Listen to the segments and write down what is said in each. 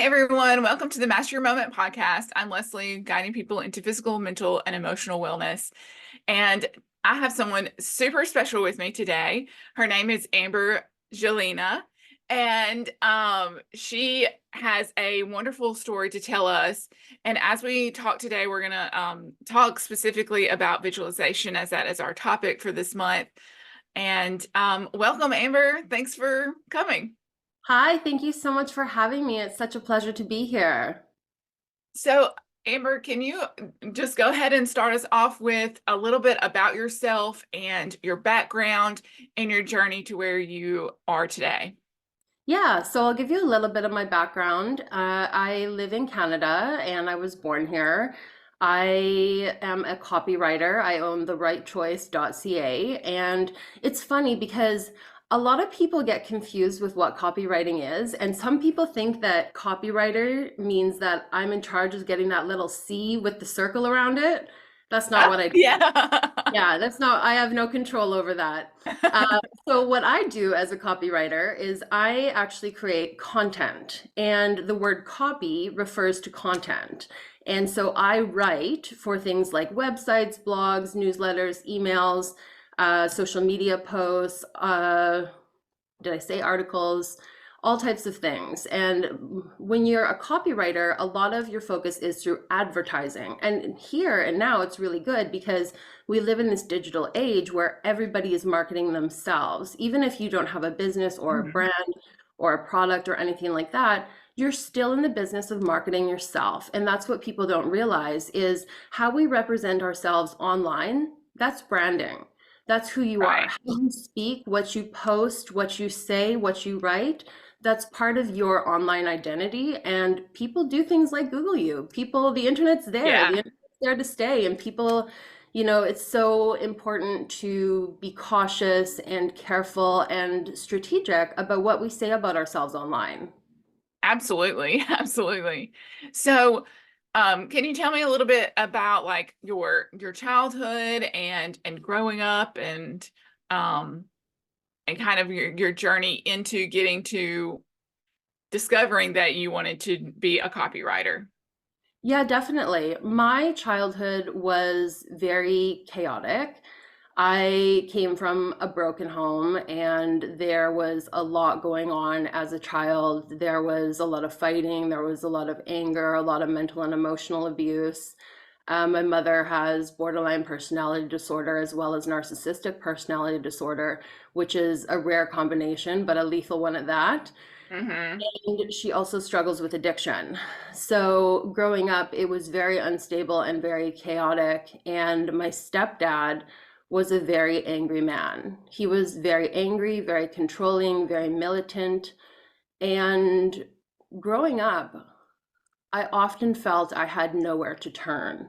everyone. Welcome to the Master Your Moment podcast. I'm Leslie, guiding people into physical, mental, and emotional wellness. And I have someone super special with me today. Her name is Amber Gelina, and she has a wonderful story to tell us. And as we talk today, we're going to talk specifically about visualization, as that is our topic for this month. And welcome, Amber. Thanks for coming. Hi, thank you so much for having me. It's such a pleasure to be here. So, Amber, can you just go ahead and start us off with a little bit about yourself and your background and your journey to where you are today? Yeah, so I'll give you a little bit of my background. I live in Canada and I was born here. I am a copywriter. I own the rightchoice.ca. And it's funny because a lot of people get confused with what copywriting is. And some people think that copywriter means that I'm in charge of getting that little C with the circle around it. That's not what I do. Yeah. Yeah, that's not, I have no control over that. Uh, so, what I do as a copywriter is I actually create content, and the word copy refers to content. And so, I write for things like websites, blogs, newsletters, emails, social media posts, did I say articles, all types of things. And when you're a copywriter, a lot of your focus is through advertising. And here and now, it's really good because we live in this digital age where everybody is marketing themselves. Even if you don't have a business or a Mhm. brand or a product or anything like that, you're still in the business of marketing yourself. And that's what people don't realize is how we represent ourselves online. That's branding. That's who you are. Right. How you speak, what you post, what you say, what you write, that's part of your online identity. And people do things like Google you. People, the internet's there. The Yeah, internet's there to stay. And people, it's so important to be cautious and careful and strategic about what we say about ourselves online. absolutely. Absolutely. So, can you tell me a little bit about like your childhood and growing up um and kind of your journey into getting to discovering that you wanted to be a copywriter? Yeah, definitely. My childhood was very chaotic. I came from a broken home and there was a lot going on as a child. There was a lot of fighting, there was a lot of anger, a lot of mental and emotional abuse. My mother has borderline personality disorder as well as narcissistic personality disorder, which is a rare combination, but a lethal one at that. Mm-hmm. And she also struggles with addiction. So growing up, it was very unstable and very chaotic. And my stepdad was a very angry man. He was very angry, very controlling, very militant. And growing up, I often felt I had nowhere to turn.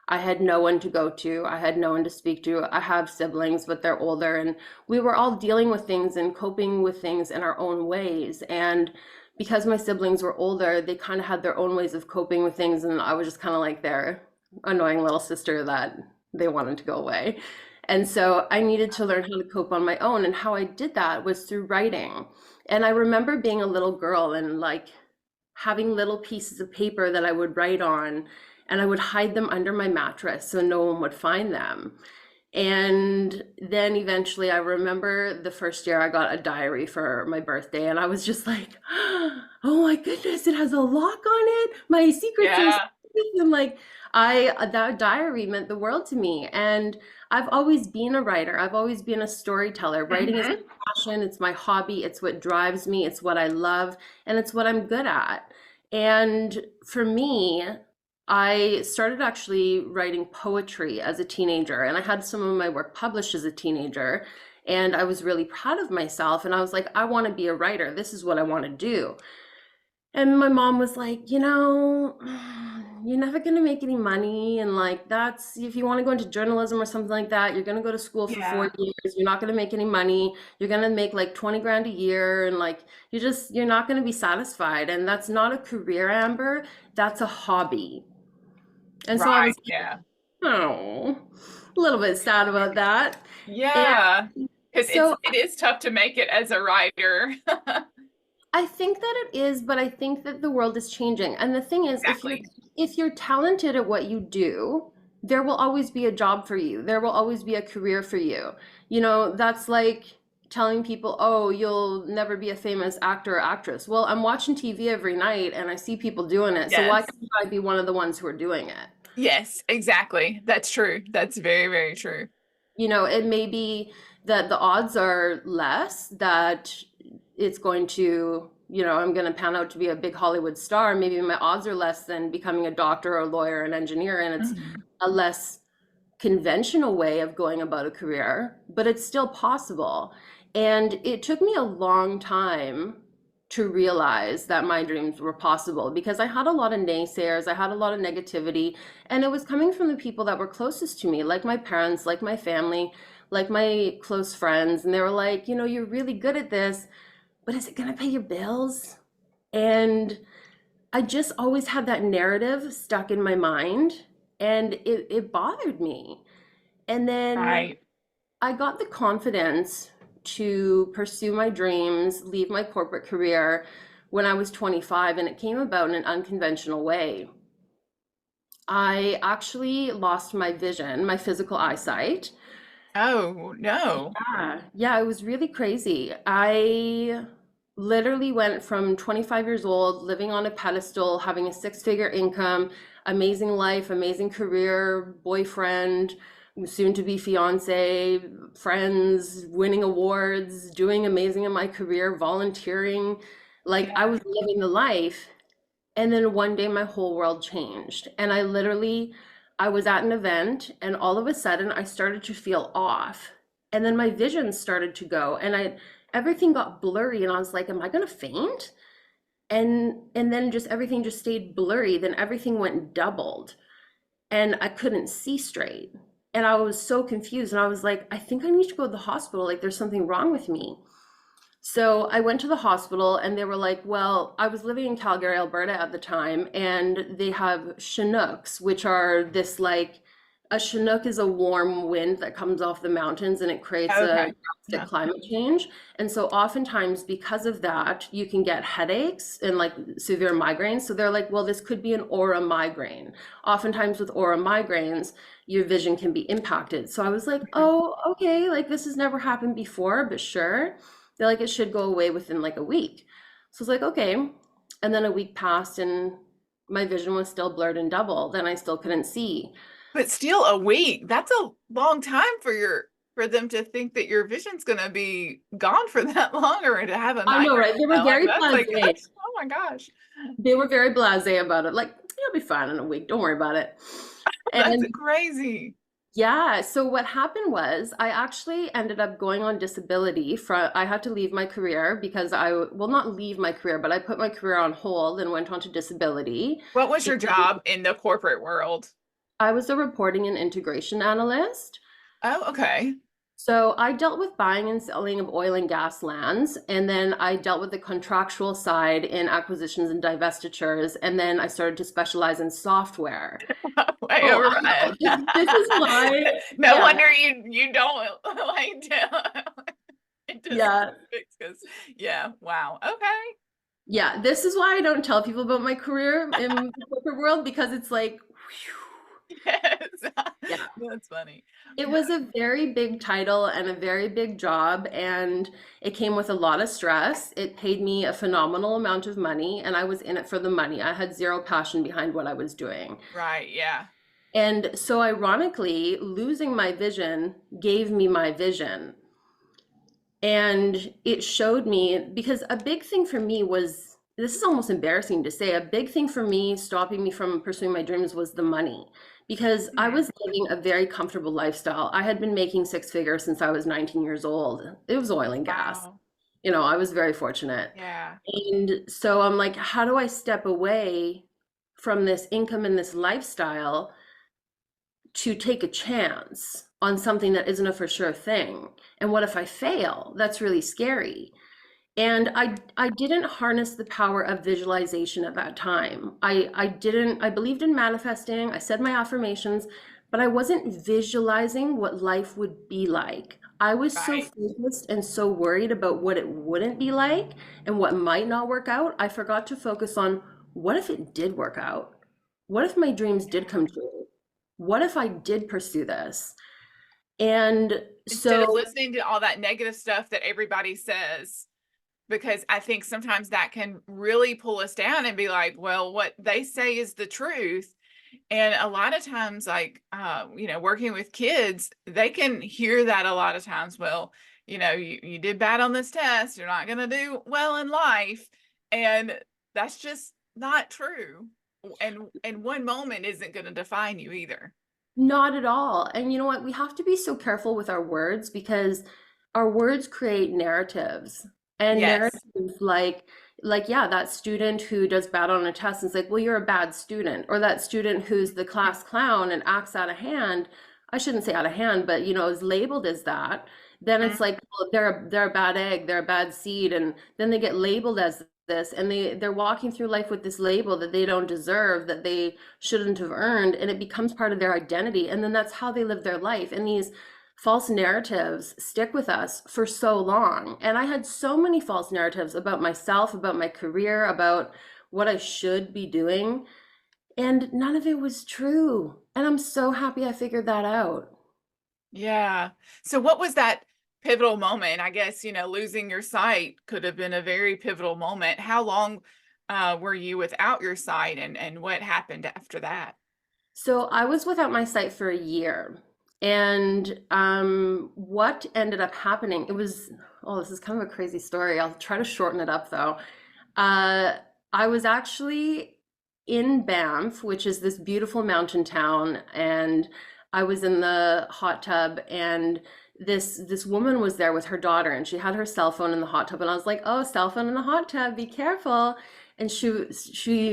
I had no one to go to. I had no one to speak to. I have siblings, but they're older, and we were all dealing with things and coping with things in our own ways. And because my siblings were older, they kind of had their own ways of coping with things, and I was just kind of like their annoying little sister that they wanted to go away. And so I needed to learn how to cope on my own, and how I did that was through writing. And I remember being a little girl and like having little pieces of paper that I would write on, and I would hide them under my mattress so no one would find them. And then eventually, I remember the first year I got a diary for my birthday, and I was just like, oh my goodness, it has a lock on it. My secrets are safe. Yeah. And like, that diary meant the world to me. And I've always been a writer, I've always been a storyteller. Writing is Mm-hmm. my passion, it's my hobby, it's what drives me, it's what I love, and it's what I'm good at. And for me, I started actually writing poetry as a teenager, and I had some of my work published as a teenager. And I was really proud of myself. And I was like, I want to be a writer. This is what I want to do. And my mom was like, you're never going to make any money. And like, that's if you want to go into journalism or something like that, you're going to go to school for Yeah. 4 years. You're not going to make any money. You're going to make like 20 grand a year. And like, you're not going to be satisfied. And that's not a career, Amber. That's a hobby. And so I Right. was Yeah. oh, a little bit sad about that. And Yeah. Because so it is tough to make it as a writer. I think that it is, but I think that the world is changing. And the thing is, Exactly. if you're talented at what you do, there will always be a job for you. There will always be a career for you. You know, that's like telling people, "Oh, you'll never be a famous actor or actress." Well, I'm watching TV every night and I see people doing it. So why Yes. can't I be one of the ones who are doing it? Yes, exactly. That's true. That's very, very true. You know, it may be that the odds are less that it's going to, you know, I'm going to pan out to be a big Hollywood star. Maybe my odds are less than becoming a doctor or a lawyer or an engineer, and it's Mhm. a less conventional way of going about a career, but it's still possible. And it took me a long time to realize that my dreams were possible because I had a lot of naysayers, I had a lot of negativity, and it was coming from the people that were closest to me, like my parents, like my family, like my close friends. And they were like, you know, you're really good at this, but is it going to pay your bills? And I just always had that narrative stuck in my mind, and it bothered me. And then Right. I got the confidence to pursue my dreams, leave my corporate career when I was 25, and it came about in an unconventional way. I actually lost my vision, my physical eyesight. Oh, no. Yeah, it was really crazy. I literally went from 25 years old, living on a pedestal, having a six-figure income, amazing life, amazing career, boyfriend, soon to be fiance, friends, winning awards, doing amazing in my career, volunteering. Like I Yeah. was living the life. And then one day my whole world changed. And I was at an event and all of a sudden I started to feel off. And then my vision started to go and everything got blurry and I was like, am I gonna faint? And then just everything just stayed blurry. Then everything went doubled and I couldn't see straight. And I was so confused and I was like, I think I need to go to the hospital. Like there's something wrong with me. So I went to the hospital and they were like, well, I was living in Calgary, Alberta at the time, and they have Chinooks, which are this like a Chinook is a warm wind that comes off the mountains and it creates a Okay. drastic Yeah. climate change. And so oftentimes because of that, you can get headaches and like severe migraines. So they're like, well, this could be an aura migraine. Oftentimes with aura migraines, your vision can be impacted. So I was like, Mhm. oh, okay, like this has never happened before, but sure. They're like, it should go away within like a week. So I was like, okay. And then a week passed and my vision was still blurred and double. Then I still couldn't see. But still a week. That's a long time for them to think that your vision's gonna be gone for that long or to have a I know, migraine. right? They were Like very that's like blasé. that's oh my gosh. They were very blasé about it. Like, you'll be fine in a week. Don't worry about it. That's And crazy. yeah, so what happened was I actually ended up going on disability for I had to leave my career because well, not leave my career, but I put my career on hold and went on to disability. What was your job in the corporate world? I was a reporting and integration analyst. Oh, okay. So I dealt with buying and selling of oil and gas lands, and then I dealt with the contractual side in acquisitions and divestitures, and then I started to specialize in software. Way Oh, over I my know. head. This is why, No yeah, wonder you don't like into yeah, specifics because yeah, wow. Okay. yeah. This is why I don't tell people about my career in the corporate world because it's like, Yes. yeah. That's funny. It was a very big title and a very big job, and it came with a lot of stress. It paid me a phenomenal amount of money, and I was in it for the money. I had zero passion behind what I was doing. Right, yeah. And so, ironically, losing my vision gave me my vision. And it showed me because a big thing for me was this is almost embarrassing to say. A big thing for me stopping me from pursuing my dreams was the money because I Mhm. was living a very comfortable lifestyle. I had been making six figures since I was 19 years old. It was oil and gas. Wow. You know, I was very fortunate. Yeah. And so I'm like, how do I step away from this income and this lifestyle to take a chance on something that isn't a for sure thing? And what if I fail? That's really scary. And I didn't harness the power of visualization at that time. I believed in manifesting. I said my affirmations, but I wasn't visualizing what life would be like. I was so Right. focused and so worried about what it wouldn't be like and what might not work out. I forgot to focus on what if it did work out? What if my dreams did come true? What if I did pursue this? And Instead of so listening to all that negative stuff that everybody says, because I think sometimes that can really pull us down and be like, well, what they say is the truth. And a lot of times, like, working with kids, they can hear that a lot of times. Well, you did bad on this test. You're not going to do well in life. And that's just not true. And one moment isn't going to define you either. not at all. And you know what? We have to be so careful with our words because our words create narratives. And Yes. narratives like yeah, that student who does bad on a test is like, well, you're a bad student. Or that student who's the class clown and acts out of hand. I shouldn't say out of hand, but is labeled as that. Then it's Mhm. like, well, they're a bad egg, they're a bad seed, and then they get labeled as this, and they're walking through life with this label that they don't deserve, that they shouldn't have earned, and it becomes part of their identity, and then that's how they live their life, and these false narratives stick with us for so long. And I had so many false narratives about myself, about my career, about what I should be doing, and none of it was true, and I'm so happy I figured that out. Yeah. So what was that pivotal moment? I guess, losing your sight could have been a very pivotal moment. How long were you without your sight and what happened after that? So I was without my sight for a year. And what ended up happening, oh, this is kind of a crazy story. I'll try to shorten it up though. Uh, I was actually in Banff, which is this beautiful mountain town, and I was in the hot tub, and this woman was there with her daughter, and she had her cell phone in the hot tub, and I was like, "Oh, cell phone in the hot tub, be careful." And she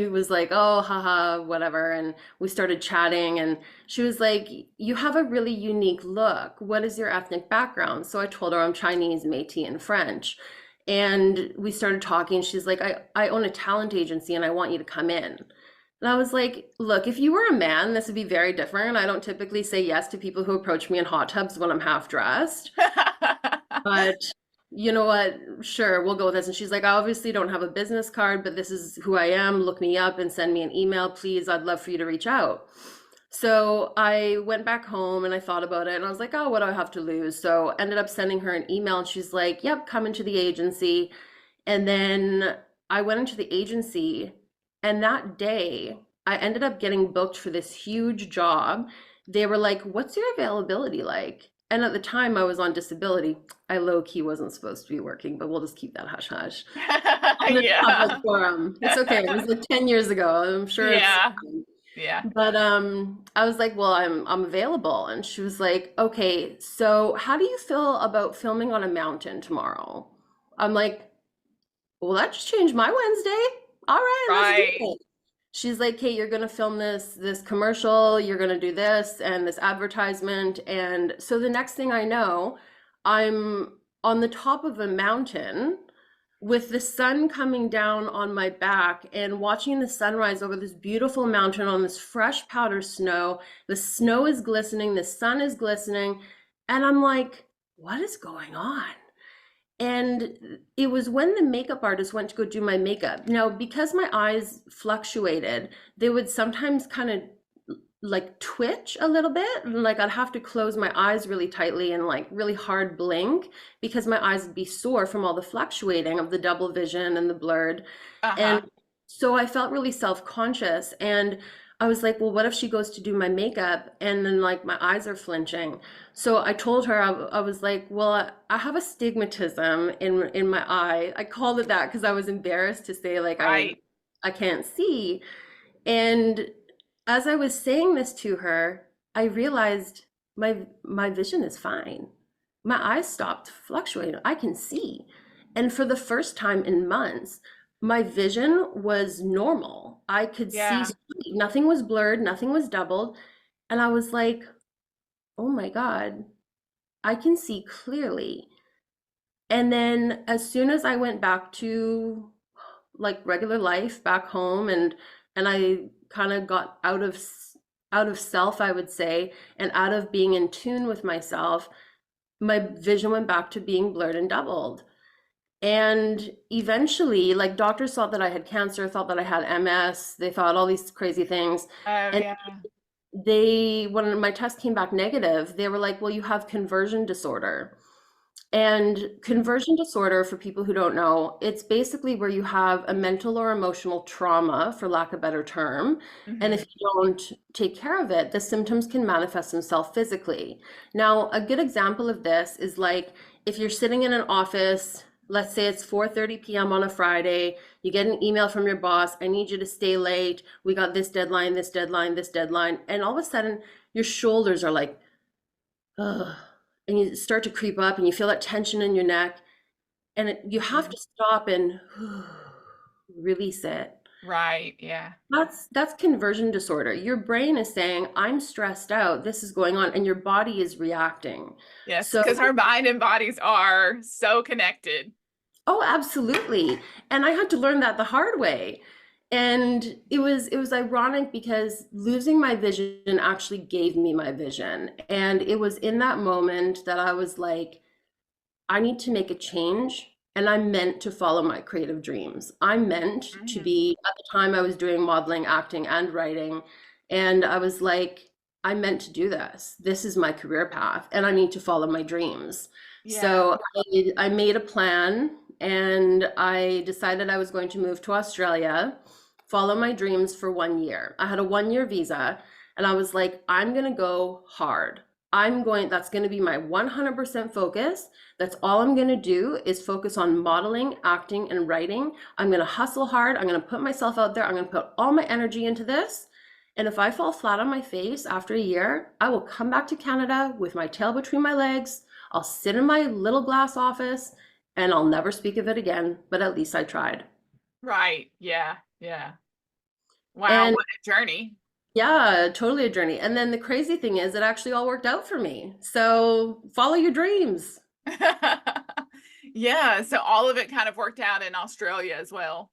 was like, "Oh, haha, whatever." And we started chatting, and she was like, "You have a really unique look. What is your ethnic background?" So I told her I'm Chinese, Métis, and French. And we started talking. She's like, I own a talent agency and I want you to come in. And I was like, look, if you were a man, this would be very different. I don't typically say yes to people who approach me in hot tubs when I'm half dressed. But you know what? Sure, we'll go with this. And she's like, I obviously don't have a business card, but this is who I am. Look me up and send me an email, please. I'd love for you to reach out. So I went back home and I thought about it and I was like, oh, what do I have to lose? So ended up sending her an email and she's like, yep, come into the agency. And then I went into the agency, and that day I ended up getting booked for this huge job. They were like, what's your availability like? And at the time I was on disability. I low key wasn't supposed to be working, but we'll just keep that hush hush on this public Yeah. forum. It's okay. It was like 10 years ago. I'm sure it's Yeah. fine. Yeah. But I was like, well, I'm available. And she was like, okay, so how do you feel about filming on a mountain tomorrow? I'm like, well, that just changed my Wednesday. All right, let's do Right. it. She's like, Kate, you're gonna film this commercial, you're gonna do this and this advertisement. And so the next thing I know, I'm on the top of a mountain with the sun coming down on my back and watching the sunrise over this beautiful mountain on this fresh powder snow. The snow is glistening, the sun is glistening, and I'm like, what is going on? And it was when the makeup artist went to go do my makeup. Now, because my eyes fluctuated, they would sometimes kind of like twitch a little bit. And like I'd have to close my eyes really tightly and like really hard blink because my eyes would be sore from all the fluctuating of the double vision and the blurred. And Uh-huh. so I felt really self-conscious. And I was like, well, what if she goes to do my makeup and then like my eyes are flinching? So I told her, I was like, well, I have astigmatism in my eye. I called it that because I was embarrassed to say like Right. I can't see. And as I was saying this to her, I realized my vision is fine. My eyes stopped fluctuating. I can see. And for the first time in months, my vision was normal. I could see Yeah. straight. Nothing was blurred, nothing was doubled. And I was like, oh my God, I can see clearly. And then as soon as I went back to like regular life back home and I kind of got out of self, I would say, and out of being in tune with myself, my vision went back to being blurred and doubled. And eventually, like doctors thought that I had cancer, thought that I had MS, they thought all these crazy things. Oh, And yeah. when my test came back negative, they were like, well, you have conversion disorder. And conversion disorder, for people who don't know, it's basically where you have a mental or emotional trauma, for lack of a better term. And if Hmm. you don't take care of it, the symptoms can manifest themselves physically. Now, a good example of this is like if you're sitting in an office, let's say it's 4:30 p.m. on a Friday, you get an email from your boss, I need you to stay late. We got this deadline, this deadline, this deadline. And all of a sudden, your shoulders are like, ugh, and you start to creep up and you feel that tension in your neck and you have Hmm. to stop and release it. Right. Yeah. That's conversion disorder. Your brain is saying, I'm stressed out, this is going on, and your body is reacting. Yes, So, because our mind and bodies are so connected. oh, absolutely. And I had to learn that the hard way. And it was ironic because losing my vision actually gave me my vision. And it was in that moment that I was like, I need to make a change, and I'm meant to follow my creative dreams. I'm meant to Hmm. be, at the time I was doing modeling, acting, and writing, and I was like, I'm meant to do this. This is my career path, and I need to follow my dreams. Yeah. So I made a plan, and I decided I was going to move to Australia, follow my dreams for 1 year. I had a 1 year visa, and I was like, I'm going to go hard. That's going to be my 100% focus. That's all I'm going to do is focus on modeling, acting, and writing. I'm going to hustle hard. I'm going to put myself out there. I'm going to put all my energy into this. And if I fall flat on my face after a year, I will come back to Canada with my tail between my legs. I'll sit in my little glass office and I'll never speak of it again, but at least I tried. Right. Yeah. Yeah. Wow, And what a journey. yeah, totally a journey. And then the crazy thing is, it actually all worked out for me. So follow your dreams. Yeah, so all of it kind of worked out in Australia as well.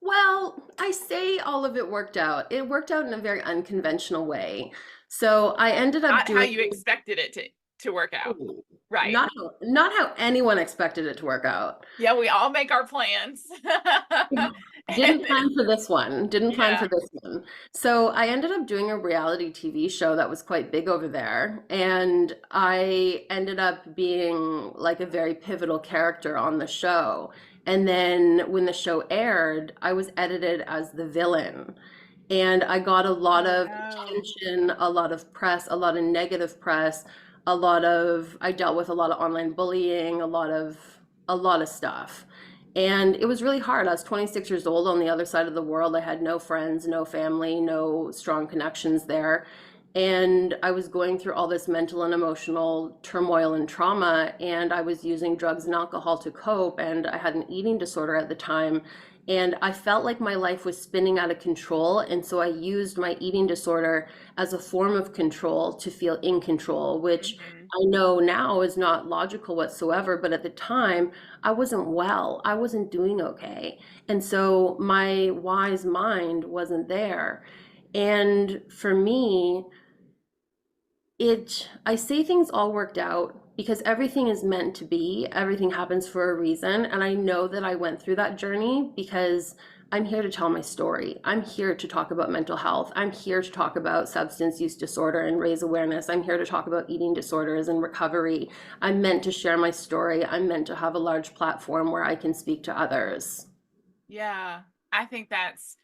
Well, I say all of it worked out. It worked out in a very unconventional way. So I ended up Not how doing you expected it to work out. Right. not how anyone expected it to work out. Yeah, we all make our plans. And Didn't plan for this one. Didn't plan yeah. for this one. So I ended up doing a reality TV show that was quite big over there. And I ended up being like a very pivotal character on the show. And then when the show aired, I was edited as the villain. And I got a lot Oh of no. attention, a lot of press, a lot of negative press, I dealt with a lot of online bullying, a lot of stuff. And it was really hard. I was 26 years old on the other side of the world. I had no friends, no family, no strong connections there. And I was going through all this mental and emotional turmoil and trauma, and I was using drugs and alcohol to cope. And I had an eating disorder at the time. And I felt like my life was spinning out of control. And so I used my eating disorder as a form of control to feel in control, which Hmm. I know now is not logical whatsoever. But at the time, I wasn't well. I wasn't doing okay. And so my wise mind wasn't there. And for me, I say things all worked out because everything is meant to be, everything happens for a reason, and I know that I went through that journey because I'm here to tell my story. I'm here to talk about mental health. I'm here to talk about substance use disorder and raise awareness. I'm here to talk about eating disorders and recovery. I'm meant to share my story. I'm meant to have a large platform where I can speak to others. Yeah, I think that's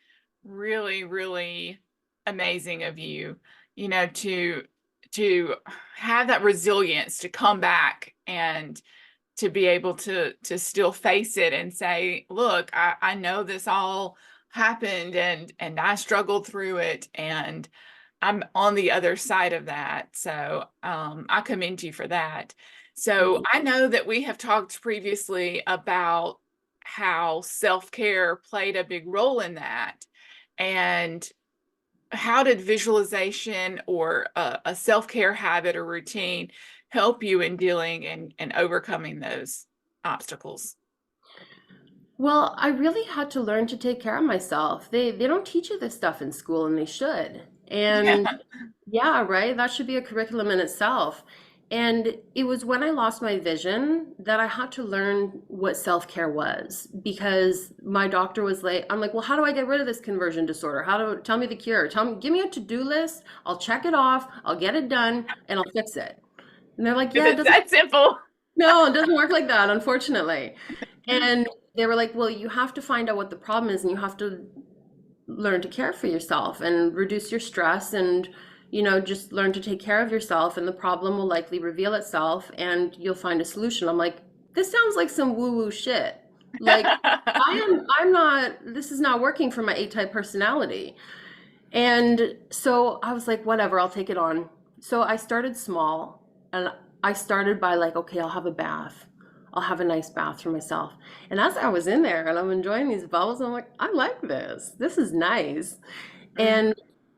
really, really amazing of you, to have that resilience to come back and to be able to still face it and say, look, I know this all happened and I struggled through it and I'm on the other side of that. So I commend you for that. So Thank I know that we have talked previously about how self-care played a big role in that. And how did visualization or a self-care habit or routine help you in dealing and overcoming those obstacles? Well, I really had to learn to take care of myself. They don't teach you this stuff in school and they should. Yeah. And yeah, right. That should be a curriculum in itself. And it was when I lost my vision that I had to learn what self-care was because my doctor was like, I'm like, well, how do I get rid of this conversion disorder? Tell me the cure. Give me a to-do list. I'll check it off. I'll get it done and I'll fix it. And they're like, Is yeah, it it doesn't, that simple? no, it doesn't work like that, unfortunately. And they were like, well, you have to find out what the problem is and you have to learn to care for yourself and reduce your stress and just learn to take care of yourself and the problem will likely reveal itself and you'll find a solution. I'm like, this sounds like some woo-woo shit. Like I'm not, this is not working for my A-type personality. And so I was like, whatever, I'll take it on. So I started small and I started by like, okay, I'll have a bath. I'll have a nice bath for myself. And as I was in there and I'm enjoying these bubbles, I'm like, I like this. This is nice. Mhm. And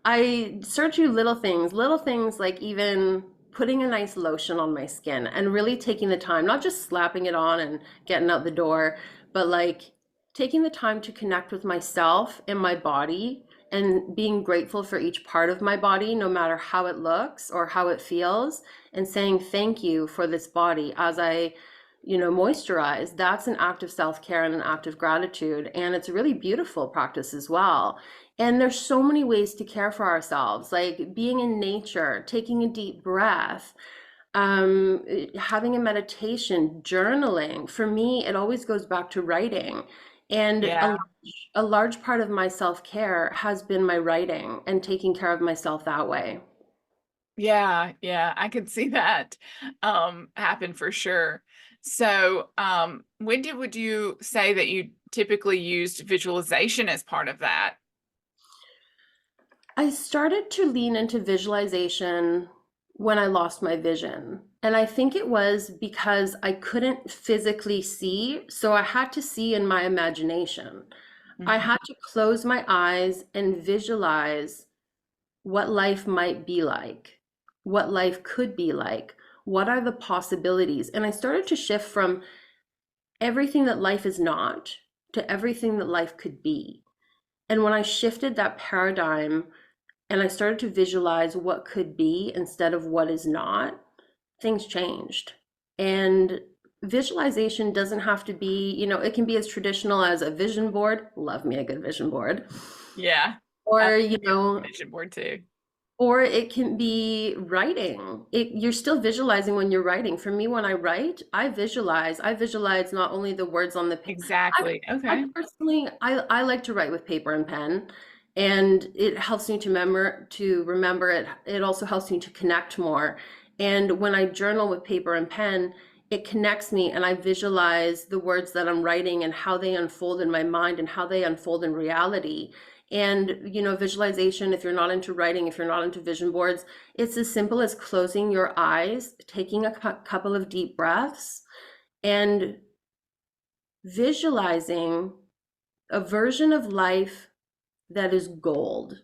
I start to do little things like even putting a nice lotion on my skin and really taking the time, not just slapping it on and getting out the door, but like taking the time to connect with myself and my body and being grateful for each part of my body, no matter how it looks or how it feels, and saying thank you for this body as I moisturize. That's an act of self-care and an act of gratitude. And it's a really beautiful practice as well. And there's so many ways to care for ourselves, like being in nature, taking a deep breath, having a meditation, journaling. For me, it always goes back to writing. And Yeah. a large part of my self-care has been my writing and taking care of myself that way. Yeah, yeah, I could see that happen for sure. So, would you say that you typically used visualization as part of that? I started to lean into visualization when I lost my vision. And I think it was because I couldn't physically see, so I had to see in my imagination. I Mhm. had to close my eyes and visualize what life might be like, what life could be like, what are the possibilities. And I started to shift from everything that life is not to everything that life could be. And when I shifted that paradigm, and I started to visualize what could be instead of what is not, things changed. And visualization doesn't have to be, it can be as traditional as a vision board. Love me a good vision board. Yeah, I Or, have a vision board too. or it can be writing. You're still visualizing when you're writing. For me, when I write, I visualize. I visualize not only the words on the page. Exactly. I Okay. personally, I like to write with paper and pen, and it helps me to remember it. It also helps me to connect more. And when I journal with paper and pen, it connects me, and I visualize the words that I'm writing and how they unfold in my mind and how they unfold in reality. And visualization, if you're not into writing, if you're not into vision boards, it's as simple as closing your eyes, taking a couple of deep breaths, and visualizing a version of life that is gold.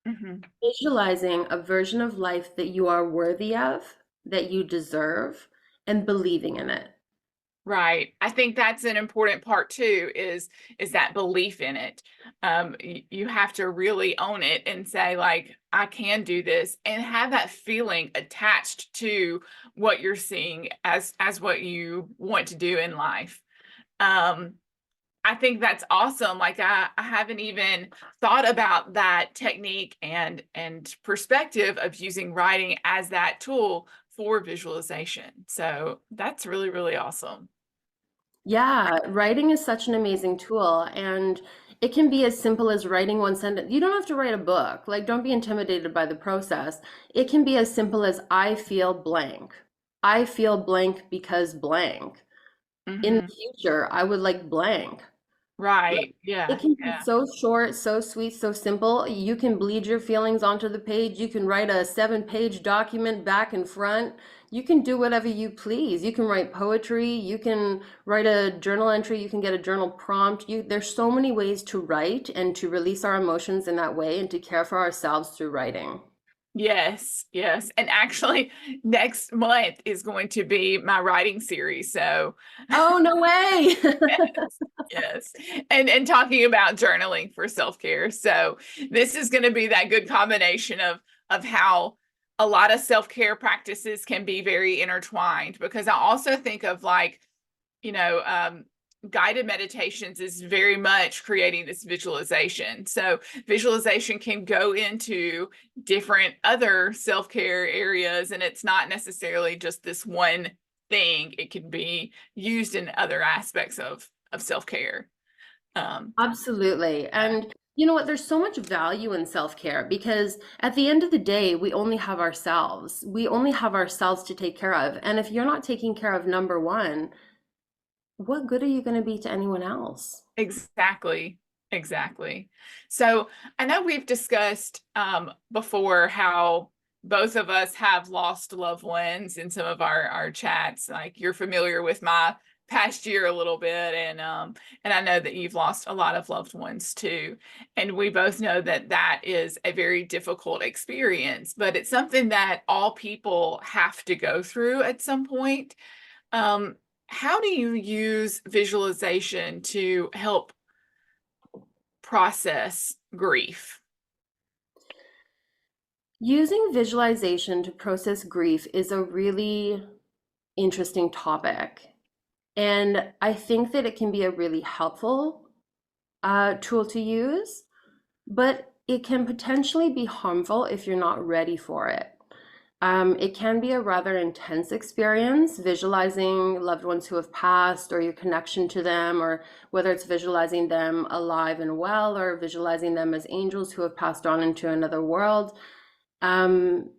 Hmm. Visualizing a version of life that you are worthy of, that you deserve, and believing in it. Right. I think that's an important part too, is that belief in it. You have to really own it and say, like, I can do this, and have that feeling attached to what you're seeing as what you want to do in life. Um, I think that's awesome. Like I haven't even thought about that technique and perspective of using writing as that tool for visualization. So that's really, really awesome. Yeah, writing is such an amazing tool, and it can be as simple as writing one sentence. You don't have to write a book. Like, don't be intimidated by the process. It can be as simple as I feel blank. I feel blank because blank. In the Hmm. future, I would like blank. Like, Right. it Yeah. can be Yeah. so short, so sweet, so simple. You can bleed your feelings onto the page. You can write a 7-page document back and front. You can do whatever you please. You can write poetry. You can write a journal entry. You can get a journal prompt. There's so many ways to write and to release our emotions in that way and to care for ourselves through writing. Yes, yes. And actually, next month is going to be my writing series. So, Oh, no way. yes, yes. And talking about journaling for self-care. So, this is going to be that good combination of how a lot of self-care practices can be very intertwined, because I also think of like, you know, guided meditations is very much creating this visualization. So visualization can go into different other self-care areas, and it's not necessarily just this one thing. It can be used in other aspects of self-care. Um, Absolutely. And you know what? There's so much value in self-care because at the end of the day, we only have ourselves. We only have ourselves to take care of. And if you're not taking care of number one, what good are you going to be to anyone else? exactly, exactly. So I know we've discussed before how both of us have lost loved ones in some of our chats. Like, you're familiar with my past year a little bit, and I know that you've lost a lot of loved ones too. And we both know that that is a very difficult experience, but it's something that all people have to go through at some point. Um, how do you use visualization to help process grief? Using visualization to process grief is a really interesting topic. And I think that it can be a really helpful tool to use, but it can potentially be harmful if you're not ready for it. It can be a rather intense experience, visualizing loved ones who have passed or your connection to them, or whether it's visualizing them alive and well or visualizing them as angels who have passed on into another world. Um,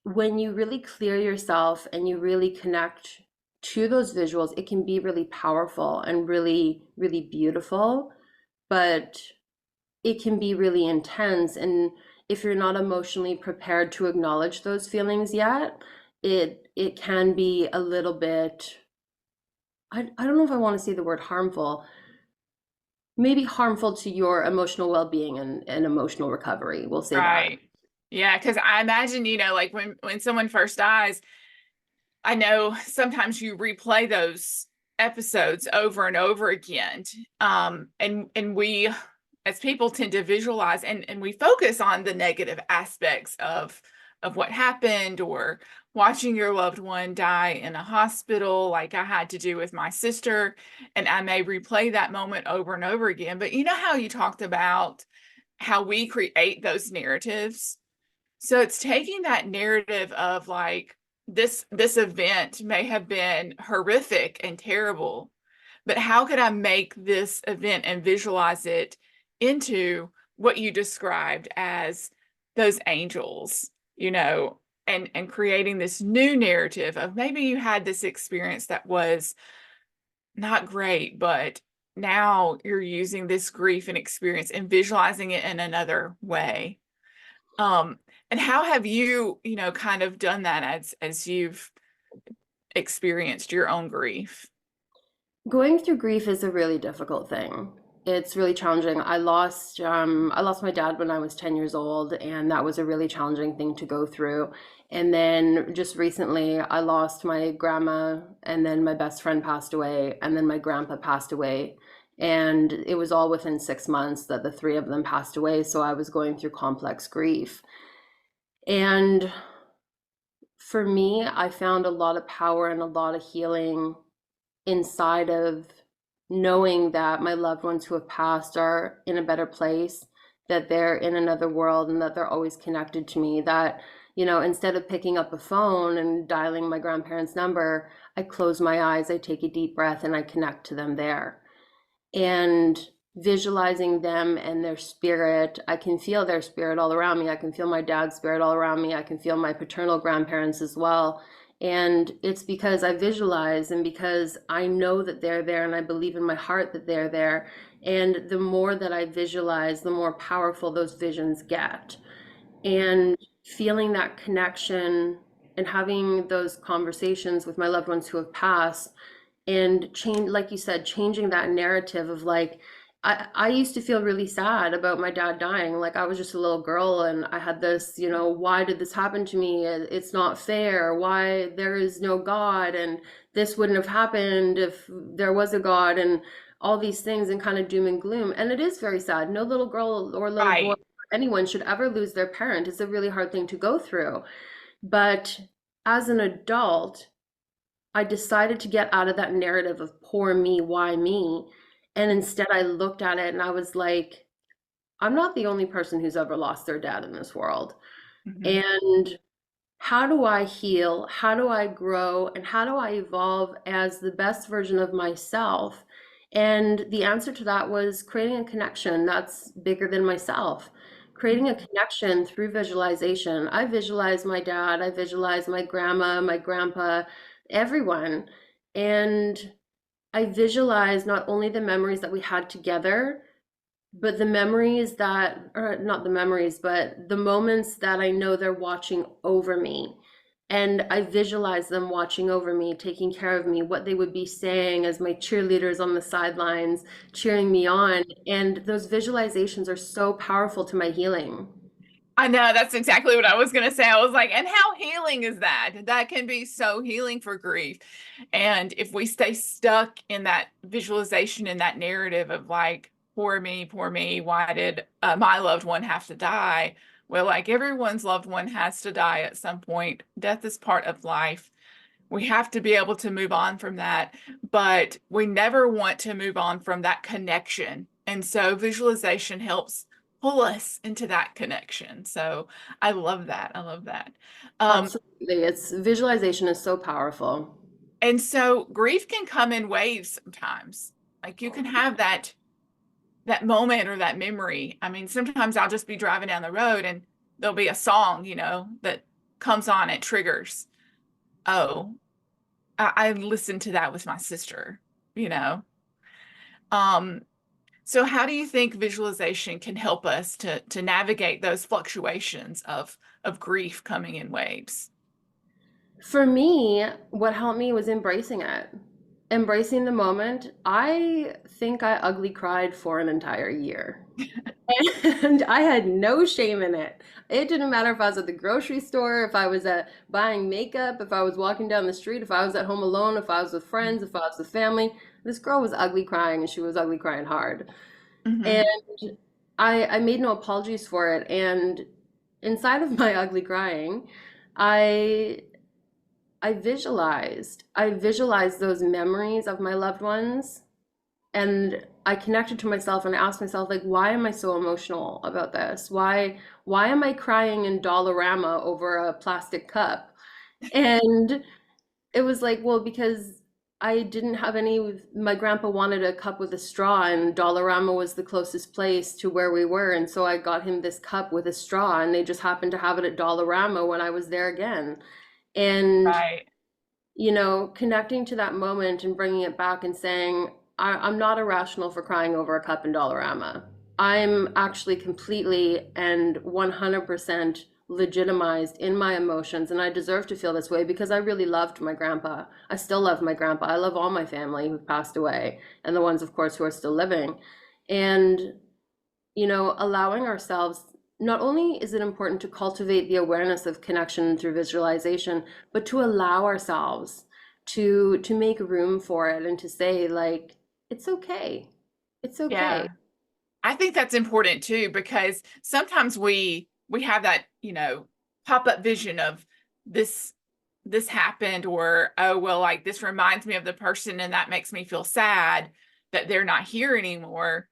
when you really clear yourself and you really connect to those visuals, it can be really powerful and really, really beautiful, but it can be really intense. And if you're not emotionally prepared to acknowledge those feelings yet, it can be a little bit, I don't know if I want to say the word harmful, maybe harmful to your emotional well-being and emotional recovery. We'll say that. Right. Yeah, because I imagine, like when someone first dies, I know sometimes you replay those episodes over and over again. And we as people tend to visualize, and we focus on the negative aspects of what happened, or watching your loved one die in a hospital like I had to do with my sister. And I may replay that moment over and over again. But you know how you talked about how we create those narratives? So it's taking that narrative of like, this event may have been horrific and terrible, but how could I make this event and visualize it into what you described as those angels, and creating this new narrative of maybe you had this experience that was not great, but now you're using this grief and experience and visualizing it in another way. Um, and how have you, kind of done that as you've experienced your own grief? Going through grief is a really difficult thing. It's really challenging. I lost my dad when I was 10 years old, and that was a really challenging thing to go through. And then just recently, I lost my grandma, and then my best friend passed away, and then my grandpa passed away. And it was all within 6 months that the three of them passed away. So I was going through complex grief. And for me, I found a lot of power and a lot of healing inside of knowing that my loved ones who have passed are in a better place, that they're in another world and that they're always connected to me. That, instead of picking up a phone and dialing my grandparents' number, I close my eyes, I take a deep breath, and I connect to them there. And visualizing them and their spirit, I can feel their spirit all around me. I can feel my dad's spirit all around me. I can feel my paternal grandparents as well. And it's because I visualize and because I know that they're there and I believe in my heart that they're there. And the more that I visualize, the more powerful those visions get. And feeling that connection and having those conversations with my loved ones who have passed and change, like you said, changing that narrative of like, I used to feel really sad about my dad dying. Like I was just a little girl and I had this, why did this happen to me? It's not fair. Why there is no God and this wouldn't have happened if there was a God and all these things and kind of doom and gloom. And it is very sad. No little girl or little boy Right. or anyone should ever lose their parent. It's a really hard thing to go through. But as an adult, I decided to get out of that narrative of poor me, why me? And instead, I looked at it and I was like, I'm not the only person who's ever lost their dad in this world. Mhm. And how do I heal? How do I grow? And how do I evolve as the best version of myself? And the answer to that was creating a connection that's bigger than myself. Creating a connection through visualization. I visualize my dad, I visualize my grandma, my grandpa, everyone. And I visualize not only the memories that we had together, but the memories that, or not the memories, but the moments that I know they're watching over me. And I visualize them watching over me, taking care of me, what they would be saying as my cheerleaders on the sidelines, cheering me on. And those visualizations are so powerful to my healing. I know that's exactly what I was going to say. I was like, and how healing is that? That can be so healing for grief. And if we stay stuck in that visualization, in that narrative of like, poor me, why did my loved one have to die? Well, like everyone's loved one has to die at some point. Death is part of life. We have to be able to move on from that, but we never want to move on from that connection. And so visualization helps pull us into that connection. So I love that. I love that. Um, Absolutely. It's visualization is so powerful. and so grief can come in waves sometimes. Like you can have that moment or that memory. I mean, sometimes I'll just be driving down the road and there'll be a song, that comes on, it triggers. Oh, I listened to that with my sister, you know. Um, so how do you think visualization can help us to navigate those fluctuations of grief coming in waves? For me, what helped me was embracing it, embracing the moment. I think I ugly cried for an entire year. And I had no shame in it. It didn't matter if I was at the grocery store, if I was at buying makeup, if I was walking down the street, if I was at home alone, if I was with friends, if I was with family. This girl was ugly crying and she was ugly crying hard. And Hmm. I made no apologies for it. And inside of my ugly crying, I I visualized those memories of my loved ones and I connected to myself and I asked myself like why am I so emotional about this? Why am I crying in Dollarama over a plastic cup? And it was like, well, because I didn't have any, my grandpa wanted a cup with a straw and Dollarama was the closest place to where we were. And so I got him this cup with a straw and they just happened to have it at Dollarama when I was there again. And Right. connecting to that moment and bringing it back and saying, I'm not irrational for crying over a cup in Dollarama. I'm actually completely and 100% legitimized in my emotions, and I deserve to feel this way because I really loved my grandpa. I still love my grandpa. I love all my family who've passed away, and the ones, of course, who are still living. And allowing ourselves, not only is it important to cultivate the awareness of connection through visualization, but to allow ourselves to make room for it and to say like, it's okay. It's okay. Yeah. I think that's important too, because sometimes we have that, pop-up vision of this this happened, or oh well, like this reminds me of the person and that makes me feel sad that they're not here anymore.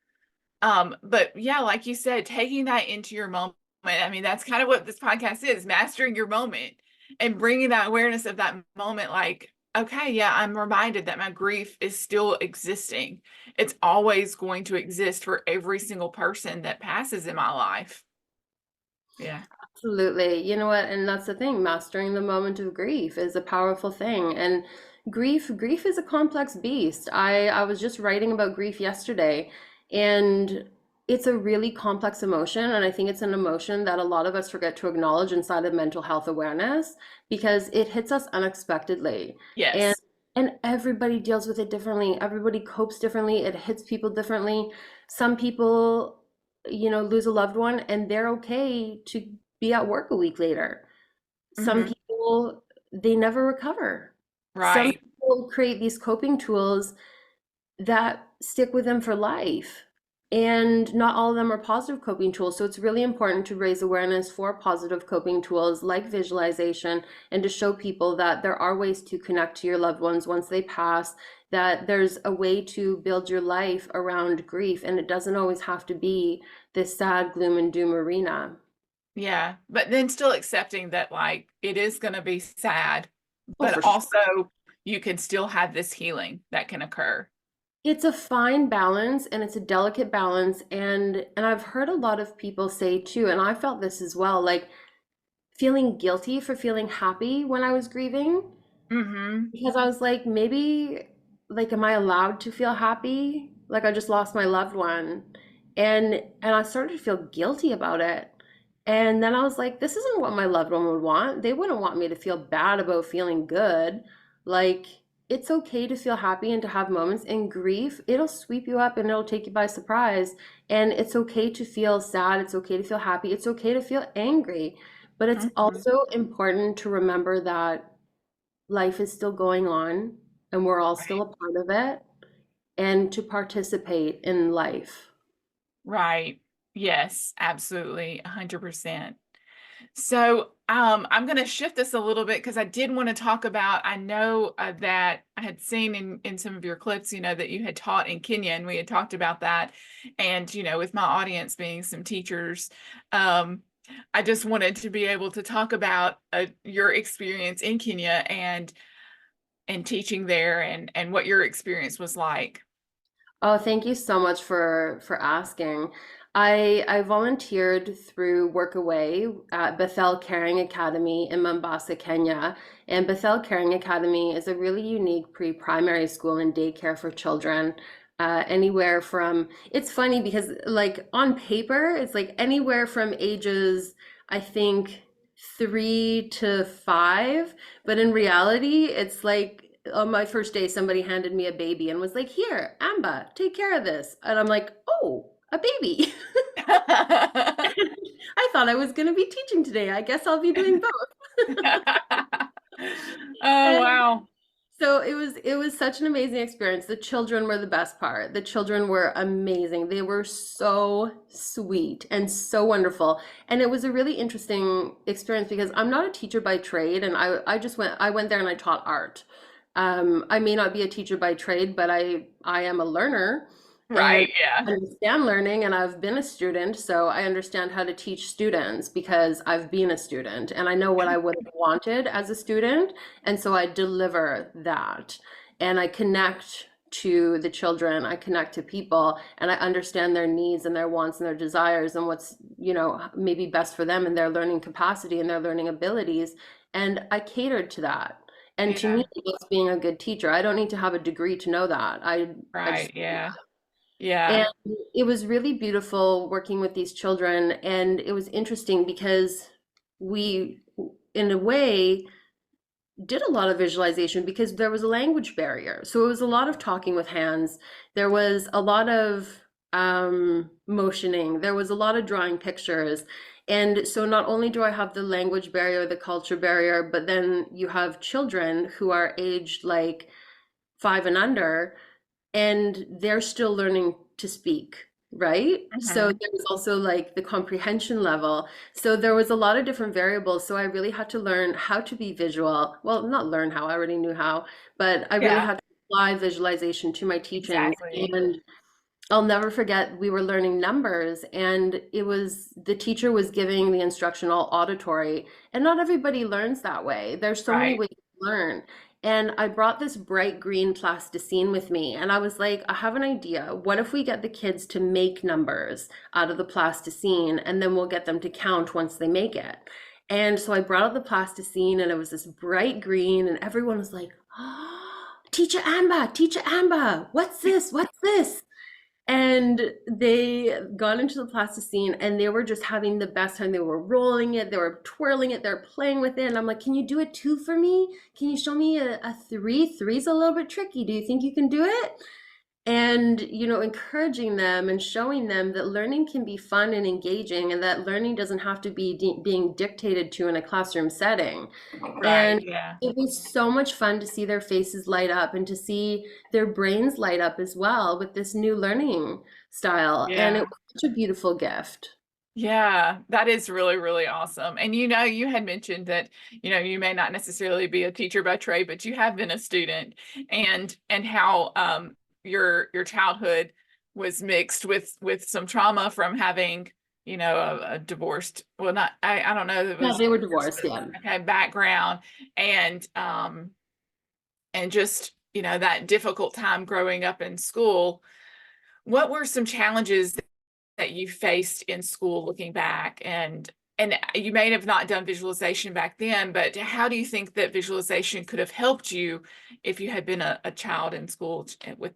But yeah, like you said, taking that into your moment. I mean, that's kind of what this podcast is, mastering your moment and bringing that awareness of that moment. Like, okay, yeah, I'm reminded that my grief is still existing. It's always going to exist for every single person that passes in my life. Yeah. Absolutely. You know what? And that's the thing, mastering the moment of grief is a powerful thing. And grief is a complex beast. I was just writing about grief yesterday, and it's a really complex emotion, and I think it's an emotion that a lot of us forget to acknowledge inside of mental health awareness because it hits us unexpectedly. And Yes. and everybody deals with it differently. Everybody copes differently. It hits people differently. Some people, lose a loved one and they're okay to be at work a week later. Some Hmm. people, they never recover. Some Right. people create these coping tools that stick with them for life. And not all of them are positive coping tools. So it's really important to raise awareness for positive coping tools like visualization and to show people that there are ways to connect to your loved ones once they pass, that there's a way to build your life around grief. And it doesn't always have to be this sad gloom and doom arena. Yeah. But then still accepting that like it is going to be sad, Oh, but for sure. also you can still have this healing that can occur. It's a fine balance and it's a delicate balance, and I've heard a lot of people say too, and I felt this as well, like feeling guilty for feeling happy when I was grieving, Hmm. because I was like, maybe, like, am I allowed to feel happy? Like I just lost my loved one. And I started to feel guilty about it. And then I was like, this isn't what my loved one would want. They wouldn't want me to feel bad about feeling good. Like, it's okay to feel happy and to have moments. In grief, it'll sweep you up and it'll take you by surprise. And it's okay to feel sad. It's okay to feel happy. It's okay to feel angry. But it's Hmm. also important to remember that life is still going on and we're all still Right. a part of it, and to participate in life. Right. Yes, absolutely. 100%. So, I'm going to shift this a little bit because I did want to talk about. I know that I had seen in some of your clips, that you had taught in Kenya, and we had talked about that. And with my audience being some teachers, um, I just wanted to be able to talk about your experience in Kenya and teaching there, and what your experience was like. Oh, thank you so much for asking. I volunteered through Workaway at Bethel Caring Academy in Mombasa, Kenya. And Bethel Caring Academy is a really unique pre-primary school and daycare for children. Anywhere from, it's funny because like on paper, it's like anywhere from ages, I think 3 to 5, but in reality, it's like on my first day, somebody handed me a baby and was like, "Here, Amber, take care of this." And I'm like, "Oh, a baby." I thought I was going to be teaching today. I guess I'll be doing both. Oh, And wow. so it was such an amazing experience. The children were the best part. The children were amazing. They were so sweet and so wonderful. And it was a really interesting experience because I'm not a teacher by trade, and I went there and I taught art. I may not be a teacher by trade, but I am a learner and Right. Yeah. understand learning, and I've been a student, so I understand how to teach students because I've been a student and I know what I would have wanted as a student, and so I deliver that. And I connect to the children, I connect to people, and I understand their needs and their wants and their desires and what's, maybe best for them and their learning capacity and their learning abilities. And I catered to that. And to me, Yeah. that's being a good teacher. I don't need to have a degree to know that. I just, Right. Yeah. Yeah. and it was really beautiful working with these children. And it was interesting because we, in a way, did a lot of visualization because there was a language barrier. So it was a lot of talking with hands. There was a lot of motioning. There was a lot of drawing pictures. And so not only do I have the language barrier, the culture barrier, but then you have children who are aged like 5 and under, and they're still learning to speak, right? So Hmm. there was also like the comprehension level. So there was a lot of different variables. So I really had to learn how to be visual. Well, not learn how, I already knew how, but I really Yeah. had to apply visualization to my teachings. Exactly. And I'll never forget, we were learning numbers, and it was the teacher was giving the instruction all auditory, and not everybody learns that way. There's so many Right. ways to learn. And I brought this bright green plasticine with me, and I was like, I have an idea. What if we get the kids to make numbers out of the plasticine, and then we'll get them to count once they make it? And so I brought out the plasticine, and it was this bright green, and everyone was like, oh, Teacher Amber, what's this? What's this? And they got into the plasticine and they were just having the best time. They were rolling it, they were twirling it, they're playing with it. And I'm like, can you do a two for me? Can you show me a three? Three's a little bit tricky. Do you think you can do it? and encouraging them and showing them that learning can be fun and engaging, and that learning doesn't have to be being dictated to in a classroom setting. Right. And Yeah. it was so much fun to see their faces light up and to see their brains light up as well with this new learning style, and it Yeah. was such a beautiful gift. Yeah, that is really, really awesome. And you had mentioned that, you may not necessarily be a teacher by trade, but you have been a student and how your childhood was mixed with some trauma from having, a divorced, well, not I don't know if it Yeah, was they were divorced, divorced, yeah. but okay, background and just, that difficult time growing up in school. What were some challenges that you faced in school looking back? And you may have not done visualization back then, but how do you think that visualization could have helped you if you had been a child in school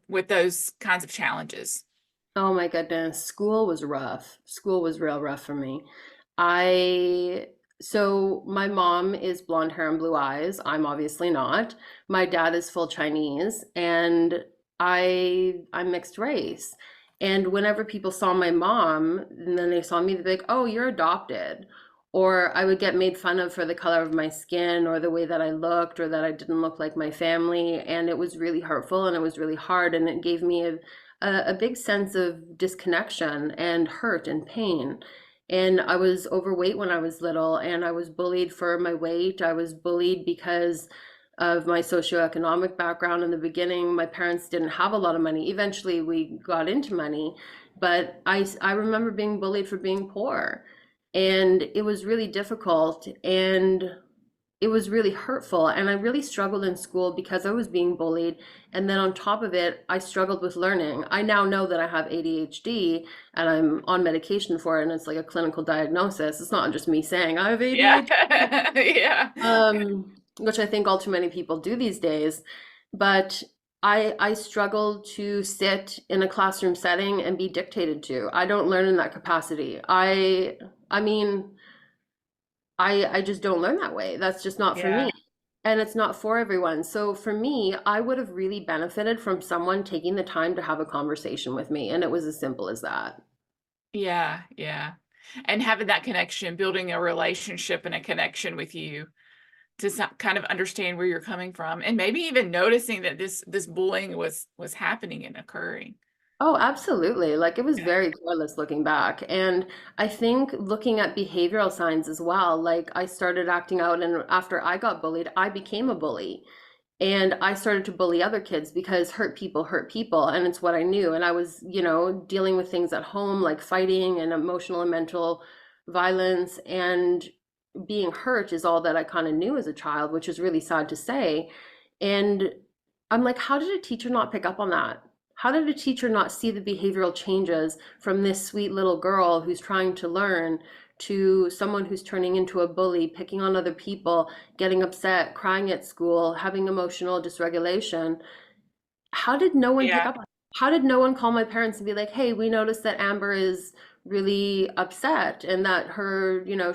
with those kinds of challenges? Oh my goodness, school was rough. School was real rough for me. I so my mom is blonde hair and blue eyes. I'm obviously not. My dad is full Chinese, and I'm mixed race. And whenever people saw my mom and then they saw me, they'd be like, "Oh, you're adopted." Or I would get made fun of for the color of my skin or the way that I looked or that I didn't look like my family. And it was really hurtful and it was really hard. And it gave me a big sense of disconnection and hurt and pain. And I was overweight when I was little, and I was bullied for my weight. I was bullied because of my socioeconomic background in the beginning. My parents didn't have a lot of money. Eventually, we got into money, but I remember being bullied for being poor. And it was really difficult. And it was really hurtful, and I really struggled in school because I was being bullied, and then on top of it I struggled with learning. I now know that I have ADHD and I'm on medication for it, and it's like a clinical diagnosis. It's not just me saying I have Yeah. ADHD, Yeah. which I think all too many people do these days. But I struggle to sit in a classroom setting and be dictated to. I don't learn in that capacity. I mean, I just don't learn that way. That's just not for me. Yeah. And it's not for everyone. So for me, I would have really benefited from someone taking the time to have a conversation with me. And it was as simple as that. Yeah. Yeah. And having that connection, building a relationship and a connection with you to kind of understand where you're coming from, and maybe even noticing that this bullying was happening and occurring. Oh, absolutely. Like it was Yeah. very careless looking back. And I think looking at behavioral signs as well, like I started acting out, and after I got bullied, I became a bully. And I started to bully other kids because hurt people. And it's what I knew. And I was, dealing with things at home like fighting and emotional and mental violence. And being hurt is all that I kind of knew as a child, which is really sad to say. And I'm like, how did a teacher not pick up on that? How did a teacher not see the behavioral changes from this sweet little girl who's trying to learn to someone who's turning into a bully, picking on other people, getting upset, crying at school, having emotional dysregulation? How did no one pick Yeah. up on it? How did no one call my parents and be like, hey, we noticed that Amber is really upset and that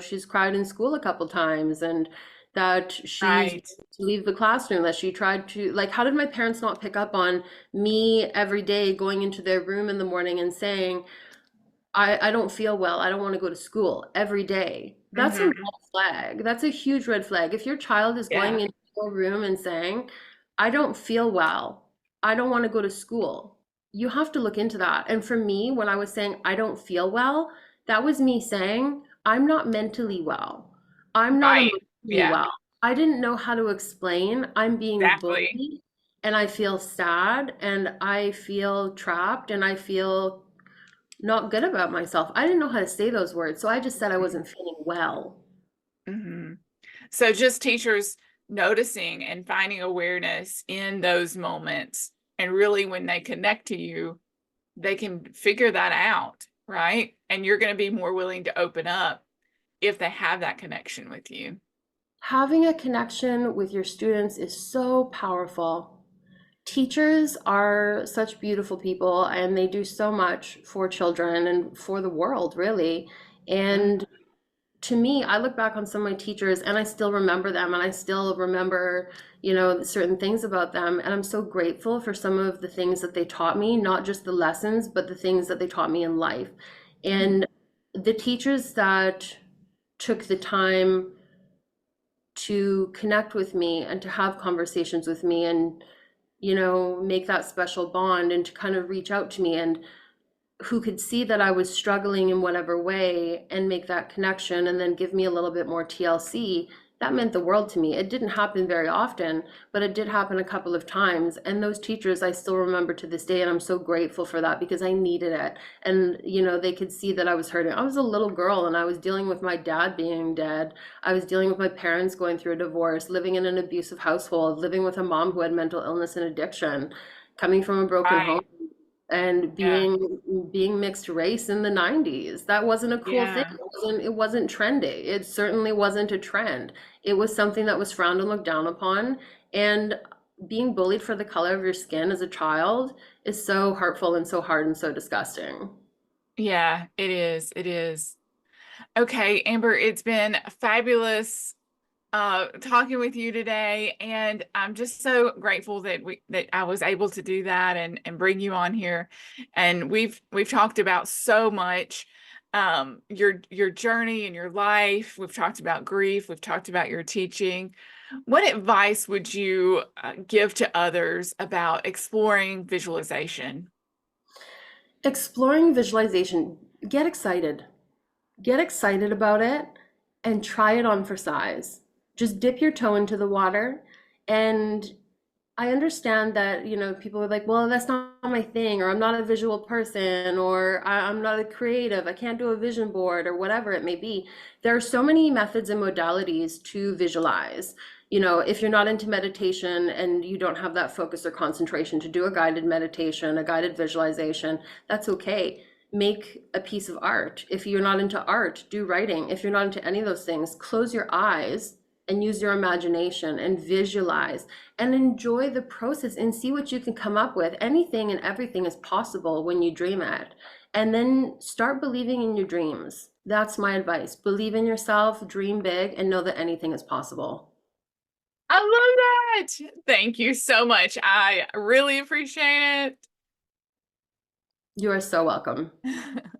she's cried in school a couple times and that she's Right. to leave the classroom, that she tried to, like, how did my parents not pick up on me every day going into their room in the morning and saying, I don't feel well. I don't want to go to school every day. That's a red Hmm. flag. That's a huge red flag. If your child is going Yeah. into your room and saying, I don't feel well, I don't want to go to school, you have to look into that. And for me, when I was saying I don't feel well, that was me saying I'm not mentally well. I'm not Right. emotionally Yeah. well. I didn't know how to explain I'm being Exactly. bullied and I feel sad and I feel trapped and I feel not good about myself. I didn't know how to say those words, so I just said I wasn't feeling well. Hmm. So just teachers noticing and finding awareness in those moments, and really when they connect to you, they can figure that out, right? And you're going to be more willing to open up if they have that connection with you. Having a connection with your students is so powerful. Teachers are such beautiful people and they do so much for children and for the world, really. Mhm. And to me, I look back on some of my teachers and I still remember them and I still remember, certain things about them. And I'm so grateful for some of the things that they taught me, not just the lessons, but the things that they taught me in life. Mhm. And the teachers that took the time to connect with me and to have conversations with me and, make that special bond and to kind of reach out to me and who could see that I was struggling in whatever way and make that connection and then give me a little bit more TLC, that meant the world to me. It didn't happen very often, but it did happen a couple of times. And those teachers I still remember to this day, and I'm so grateful for that because I needed it. And, they could see that I was hurting. I was a little girl and I was dealing with my dad being dead. I was dealing with my parents going through a divorce, living in an abusive household, living with a mom who had mental illness and addiction, coming from a broken home Right. and Yeah. being mixed race in the 90s. That wasn't a cool thing. Yeah. It wasn't trendy. It certainly wasn't a trend. It was something that was frowned and looked down upon. And being bullied for the color of your skin as a child is so hurtful and so hard and so disgusting. Yeah, it is. It is. Okay, Amber, it's been fabulous talking with you today, and I'm just so grateful that I was able to do that and bring you on here. And we've talked about so much, your journey and your life. We've talked about grief. We've talked about your teaching. What advice would you give to others about exploring visualization? Exploring visualization, get excited. Get excited about it and try it on for size. Just dip your toe into the water. And I understand that, people are like, well, that's not my thing, or I'm not a visual person, or I'm not a creative, I can't do a vision board, or whatever it may be. There are so many methods and modalities to visualize. If you're not into meditation and you don't have that focus or concentration to do a guided meditation, a guided visualization, that's okay. Make a piece of art. If you're not into art, do writing. If you're not into any of those things, close your eyes and use your imagination and visualize and enjoy the process and see what you can come up with. Anything and everything is possible when you dream it. And then start believing in your dreams. That's my advice. Believe in yourself, dream big, and know that anything is possible. I love that. Thank you so much. I really appreciate You are so welcome. it.